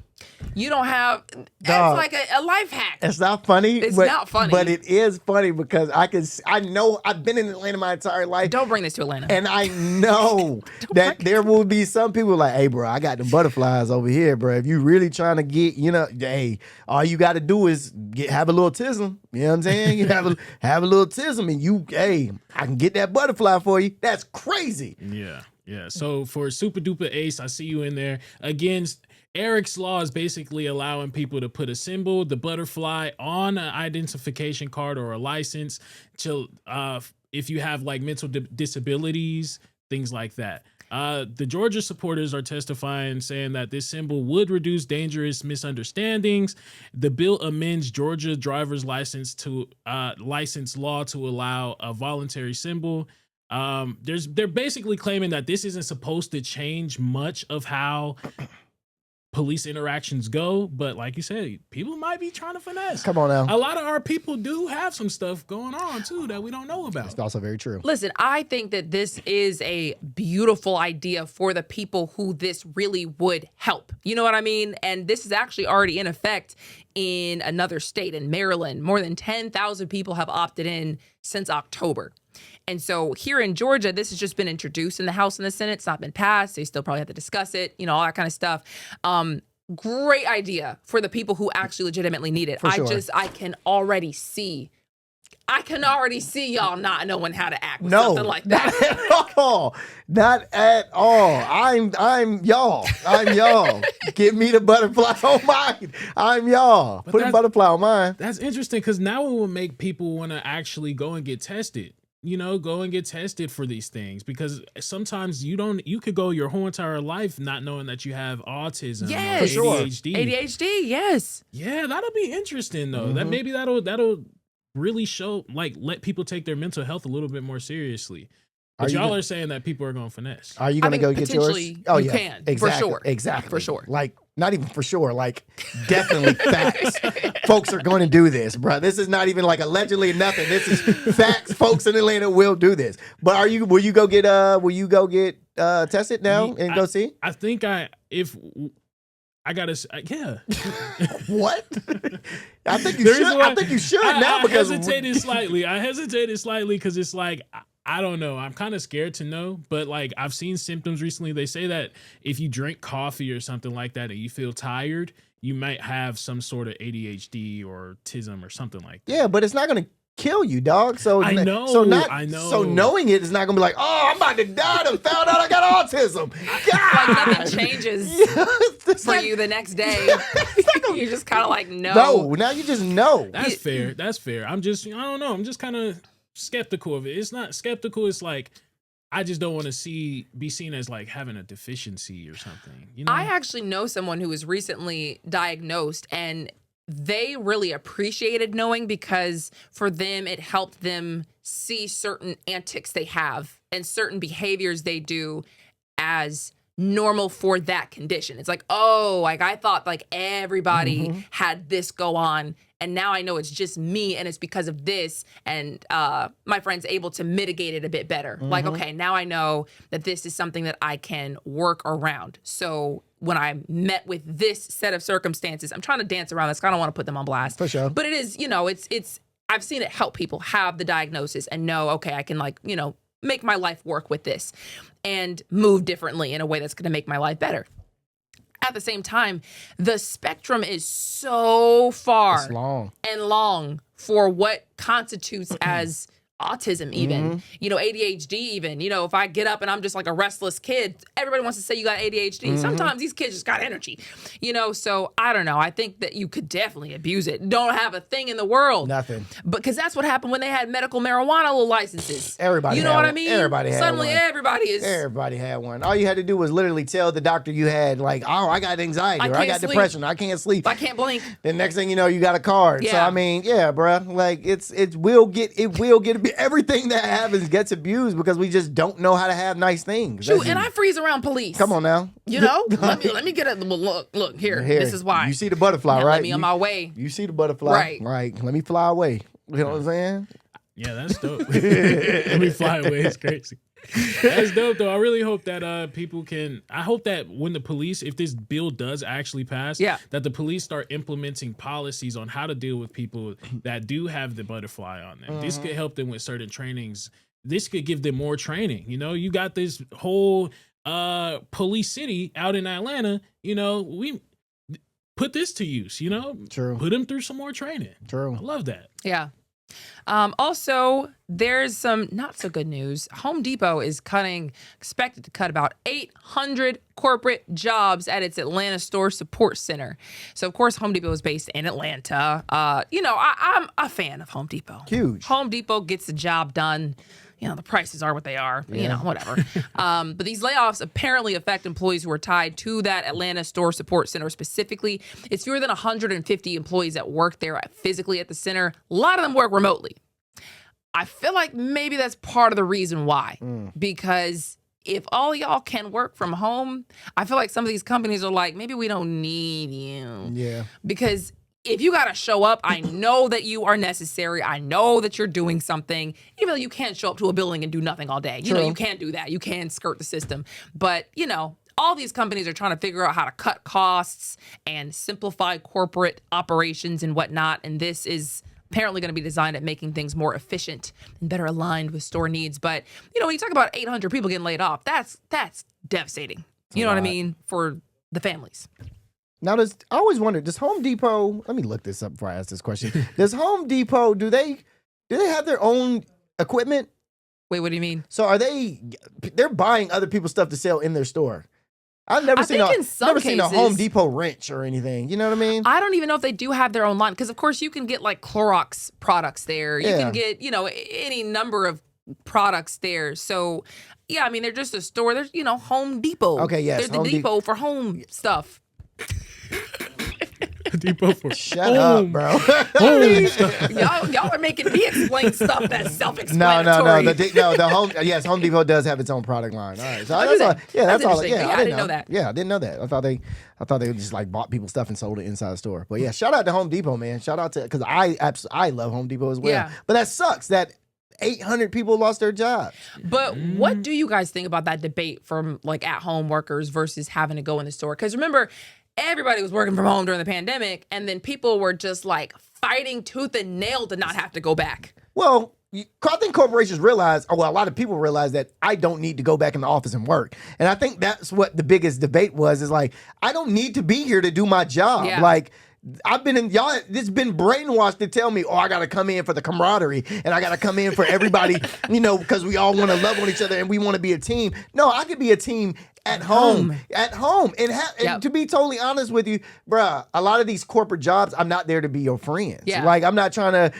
you don't have. That's Dog. like a life hack. It's not funny. It's but, not funny. But it is funny because I know I've been in Atlanta my entire life. Don't bring this to Atlanta. And I know that there will be some people like, hey, bro, I got the butterflies over here, bro. If you really trying to get, hey, all you got to do is have a little tism. You know what I'm saying? You have a little tism and hey, I can get that butterfly for you. That's crazy. Yeah. So for Super Duper Ace, I see you in there. Again, Eric's law is basically allowing people to put a symbol, the butterfly, on an identification card or a license to, if you have like mental disabilities, things like that. The Georgia supporters are testifying, saying that this symbol would reduce dangerous misunderstandings. The bill amends Georgia driver's license law to allow a voluntary symbol. They're basically claiming that this isn't supposed to change much of how police interactions go, but like you said, people might be trying to finesse. Come on now. A lot of our people do have some stuff going on too that we don't know about. It's also very true. Listen, I think that this is a beautiful idea for the people who this really would help. You know what I mean? And this is actually already in effect in another state, in Maryland. More than 10,000 people have opted in since October. And so here in Georgia, this has just been introduced in the House and the Senate. It's not been passed. They still probably have to discuss it, all that kind of stuff. Great idea for the people who actually legitimately need it. For sure. I can already see y'all not knowing how to act with something like that. Not at all. Not at all. I'm y'all. I'm y'all. Give me the butterfly on mine. I'm y'all. Put a butterfly on mine. That's interesting because now it will make people want to actually go and get tested. Go and get tested for these things, because sometimes you could go your whole entire life not knowing that you have autism Yes. or For sure. ADHD. ADHD, yes. Yeah, that'll be interesting though. That maybe that'll really show, like, let people take their mental health a little bit more seriously. But y'all are saying that people are going to finesse. Are you going to go get yours? Potentially, you can, exactly, for sure. Exactly. For sure. Like, not even for sure, like, definitely facts. Folks are going to do this, bro. This is not even like allegedly nothing. This is facts. Folks in Atlanta will do this. But will you go get tested now and go see? I think yeah. What? I think you should. I think you should now because I hesitated slightly because it's like, I don't know. I'm kind of scared to know, but like I've seen symptoms recently. They say that if you drink coffee or something like that and you feel tired, you might have some sort of ADHD or autism or something like that. Yeah, but it's not going to kill you, dog. So I know. So knowing it is not going to be like, oh, I'm about to die. I found out I got autism. God. Like nothing changes for you the next day. You're just kind of like, no. No, now you just know. That's fair. I don't know. I'm just kind of skeptical of it. It's not skeptical. It's like, I just don't want to be seen as like having a deficiency or something. I actually know someone who was recently diagnosed, and they really appreciated knowing, because for them, it helped them see certain antics they have and certain behaviors they do as normal for that condition. It's like, oh, like I thought like everybody had this go on, and now I know it's just me and it's because of this, and my friend's able to mitigate it a bit better. Like, okay, now I know that this is something that I can work around. So when I'm met with this set of circumstances, I'm trying to dance around this. I don't want to put them on blast. For sure. But it is, it's I've seen it help people have the diagnosis and know, okay, I can like, make my life work with this and move differently in a way that's going to make my life better. At the same time, the spectrum is so far It's long. and long for what constitutes as autism even, ADHD even. If I get up and I'm just like a restless kid, everybody wants to say you got ADHD. Sometimes these kids just got energy, so I don't know. I think that you could definitely abuse it. Don't have a thing in the world. Nothing. Because that's what happened when they had medical marijuana licenses. Everybody You know had what I one. mean? Everybody had Suddenly one. Everybody had one. All you had to do was literally tell the doctor you had, like, oh, I got anxiety, or I got depression, I can't sleep. I can't blink. The next thing you know, you got a card. So Yeah. I mean, yeah, bruh. Like it will get everything that happens gets abused because we just don't know how to have nice things. Shoot, and I freeze around police. Come on now. Let me get it. Look here. This is why. You see the butterfly, Now right? let me on my way. You see the butterfly, right? Let me fly away. You know what I'm saying? Yeah, that's dope. Let me fly away. It's crazy. That's dope, though. I really hope that people can. I hope that when the police, if this bill does actually pass, that the police start implementing policies on how to deal with people that do have the butterfly on them. This could help them with certain trainings. This could give them more training. You got this whole police city out in Atlanta. We put this to use. True. Put them through some more training. True. I love that. Yeah. Also, there's some not so good news. Home Depot is expected to cut about 800 corporate jobs at its Atlanta store support center. So, of course, Home Depot is based in Atlanta. I'm a fan of Home Depot. Huge. Home Depot gets the job done. The prices are what they are, but, whatever. But these layoffs apparently affect employees who are tied to that Atlanta store support center specifically. It's fewer than 150 employees that work there physically at the center. A lot of them work remotely. I feel like maybe that's part of the reason why. Because if all y'all can work from home, I feel like some of these companies are like, maybe we don't need you. Yeah. Because if you got to show up, I know that you are necessary. I know that you're doing something, even though you can't show up to a building and do nothing all day. You can't do that. You can skirt the system. But, all these companies are trying to figure out how to cut costs and simplify corporate operations and whatnot. And this is apparently going to be designed at making things more efficient and better aligned with store needs. But, when you talk about 800 people getting laid off, that's devastating. You know what I mean? For the families. Now, I always wondered, does Home Depot, let me look this up before I ask this question. Does Home Depot, do they have their own equipment? Wait, what do you mean? So they're buying other people's stuff to sell in their store? I've never seen a Home Depot wrench or anything. You know what I mean? I don't even know if they do have their own line. Because, of course, you can get like Clorox products there. You can get, any number of products there. So, yeah, I mean, they're just a store. There's, Home Depot. Okay, yes. There's the Depot for home stuff. Depot for Shut up, bro. y'all are making me explain stuff that's self-explanatory. Home Depot does have its own product line. All right, so that's all. interesting. Yeah, I didn't know that. Yeah, I didn't know that. I thought they just like bought people's stuff and sold it inside the store. But yeah, shout out to Home Depot, man. Shout out to because I love Home Depot as well. Yeah. But that sucks that 800 people lost their jobs. But what do you guys think about that debate from like at-home workers versus having to go in the store? Because remember, everybody was working from home during the pandemic, and then people were just like fighting tooth and nail to not have to go back. Well, I think corporations realize, a lot of people realize that I don't need to go back in the office and work. And I think that's what the biggest debate was, is like, I don't need to be here to do my job. Yeah. Like, I've been in y'all. It's been brainwashed to tell me, I got to come in for the camaraderie and I got to come in for everybody, because we all want to love on each other and we want to be a team. No, I could be a team at home. And to be totally honest with you, bruh, a lot of these corporate jobs, I'm not there to be your friends. Yeah. Like, I'm not trying to,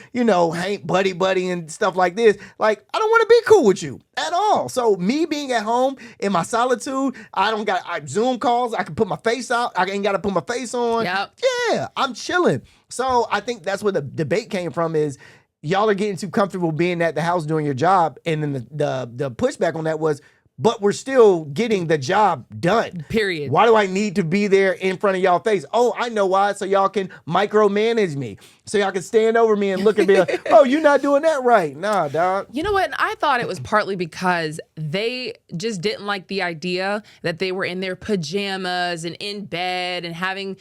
hang buddy and stuff like this. Like, I don't want to be cool with you at all. So me being at home in my solitude, I Zoom calls. I can put my face out. I ain't got to put my face on. Yep. Yeah, I'm chilling. So I think that's where the debate came from, is y'all are getting too comfortable being at the house doing your job. And then the pushback on that was, but we're still getting the job done. Period. Why do I need to be there in front of y'all face? Oh, I know why. So y'all can micromanage me. So y'all can stand over me and look at me like, oh, you're not doing that right. Nah, dog. You know what? I thought it was partly because they just didn't like the idea that they were in their pajamas and in bed and having,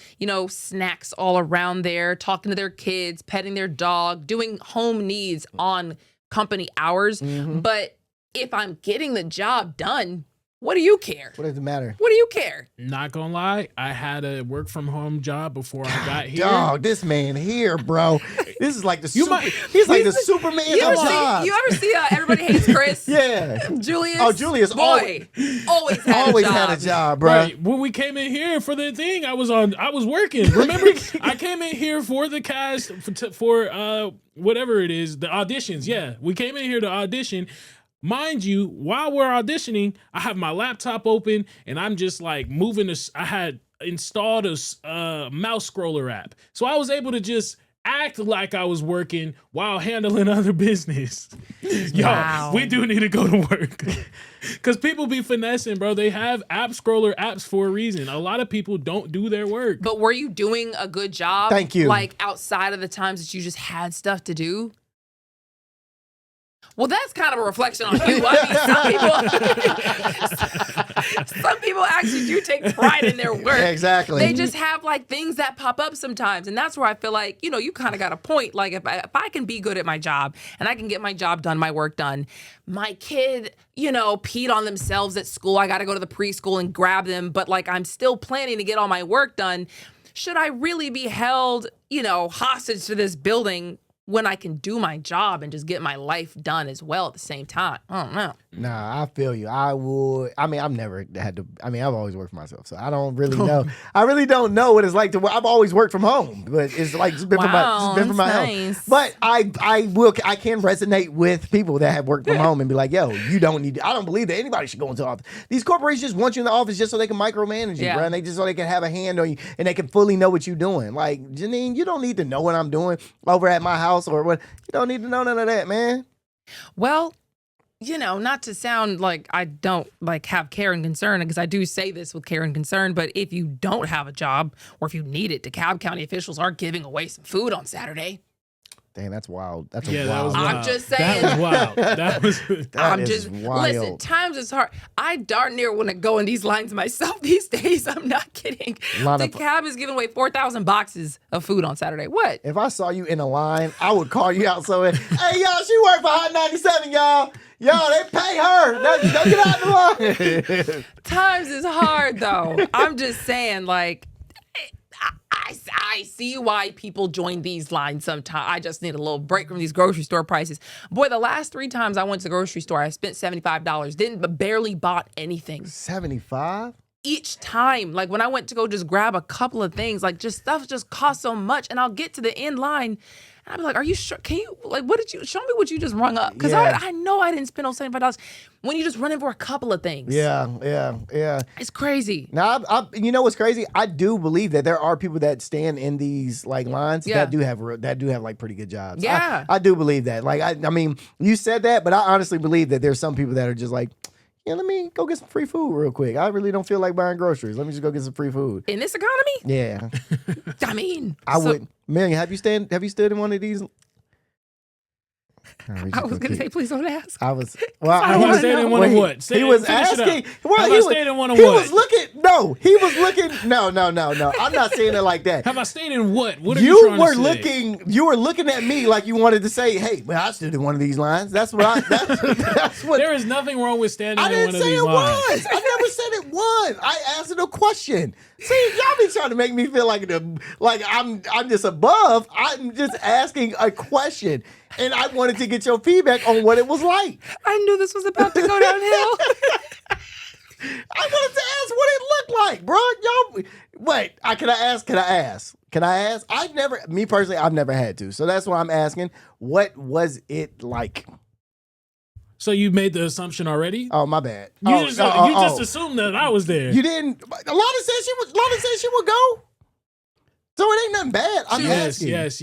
snacks all around there, talking to their kids, petting their dog, doing home needs on company hours. But if I'm getting the job done, What do you care? What does it matter? What do you care? Not gonna lie, I had a work from home job before I got here. Dog, this man here, bro. This is like the he's like the Superman You of ever jobs. see Everybody Hates Chris? Yeah. Julius? Oh, Julius boy, always had a job, bro. Right. When we came in here for the thing, I was working. Remember, I came in here for the cast for whatever it is, the auditions. Yeah, we came in here to audition. Mind you, while we're auditioning, I have my laptop open and I'm just like moving this. I had installed a mouse scroller app. So I was able to just act like I was working while handling other business. Wow. Yo, we do need to go to work. Because people be finessing, bro. They have app scroller apps for a reason. A lot of people don't do their work. But were you doing a good job? Thank you. Like outside of the times that you just had stuff to do? Well, that's kind of a reflection on you. I mean, some people actually do take pride in their work. Exactly. They just have like things that pop up sometimes. And that's where I feel like, you kind of got a point. Like if I can be good at my job and I can get my job done, my work done, my kid, peed on themselves at school. I got to go to the preschool and grab them. But like I'm still planning to get all my work done. Should I really be held, hostage to this building when I can do my job and just get my life done as well at the same time? I don't know. Nah, I feel you. I would. I mean, I've never had to. I mean, I've always worked for myself, so I don't really know. I really don't know what it's like to work. I've always worked from home, but it's like it's been for my health. Nice. But I can resonate with people that have worked from home and be like, yo, you don't need. I don't believe that anybody should go into the office. These corporations just want you in the office just so they can micromanage you, bro. And they just so they can have a hand on you and they can fully know what you're doing. Like Janine, you don't need to know what I'm doing over at my house or what. You don't need to know none of that, man. Well, not to sound like I don't like have care and concern, because I do say this with care and concern, but if you don't have a job or if you need it, DeKalb County officials are giving away some food on Saturday. Dang, that's wild. That's that wild. was wild. I'm just saying. That was wild. That was. Wild. Listen, times is hard. I darn near want to go in these lines myself these days. I'm not kidding. DeKalb is giving away 4,000 boxes of food on Saturday. What? If I saw you in a line, I would call you out. So, hey, y'all, she worked for Hot 97, y'all. Yo, they pay her. Don't get out the line. Times is hard, though. I'm just saying, like, I see why people join these lines sometimes. I just need a little break from these grocery store prices. Boy, the last 3 times I went to the grocery store, I spent $75. Barely bought anything. 75? Each time, like when I went to go just grab a couple of things, like just stuff just costs so much, and I'll get to the end line, and I'm like, "Are you sure? Can you show me what you just rung up?" Because I know I didn't spend those $75 when you just run in for a couple of things. Yeah. It's crazy. Now, you know what's crazy? I do believe that there are people that stand in these like lines that do have like pretty good jobs. Yeah, I do believe that. Like, I mean, you said that, but I honestly believe that there's some people that are just like, yeah, let me go get some free food real quick. I really don't feel like buying groceries. Let me just go get some free food. In this economy? Yeah. I mean, I would. Million, have you stood in one of these? I was going to say, please don't ask. I was. Well, I was staying in one of what? He was asking. Well, have he I was stayed in one of he what? was looking. No, he was looking. No. I'm not saying it like that. Have I stayed in what? What are you trying to say? You were looking at me like you wanted to say, "Hey, well, I stood in one of these lines." That's what. That's what. There is nothing wrong with standing I in one didn't of say these it lines. was. I never said it was. I answered a question. See, y'all be trying to make me feel like I'm just above. I'm just asking a question, and I wanted to get your feedback on what it was like. I knew this was about to go downhill. I wanted to ask what it looked like, bro. Y'all, wait. Can I ask? I've never had to, so that's why I'm asking. What was it like? So you made the assumption already? Oh, my bad. You just assumed that I was there. You didn't. Lana said she would go. So it ain't nothing bad. I'm asking. Yes.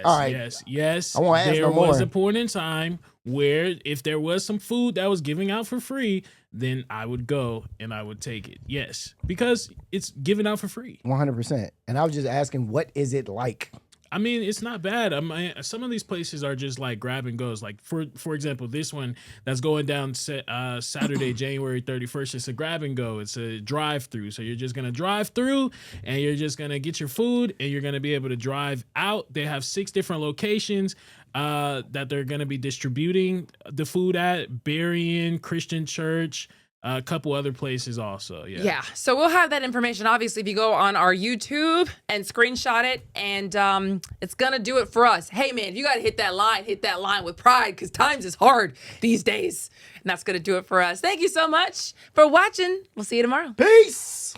All right. Yes. I won't ask there no more. was a point in time where if there was some food that was giving out for free, then I would go and I would take it. Yes, because it's given out for free. 100%. And I was just asking, what is it like? I mean, it's not bad. Some of these places are just like grab and goes. Like for example, this one that's going down Saturday, January 31st. It's a grab and go. It's a drive through. So you're just gonna drive through and you're just gonna get your food and you're gonna be able to drive out. They have 6 different locations. that they're going to be distributing the food at, Berrien Christian Church, a couple other places also. Yeah. So we'll have that information. Obviously, if you go on our YouTube and screenshot it, and it's going to do it for us. Hey, man, if you got to hit that line with pride, because times is hard these days. And that's going to do it for us. Thank you so much for watching. We'll see you tomorrow. Peace.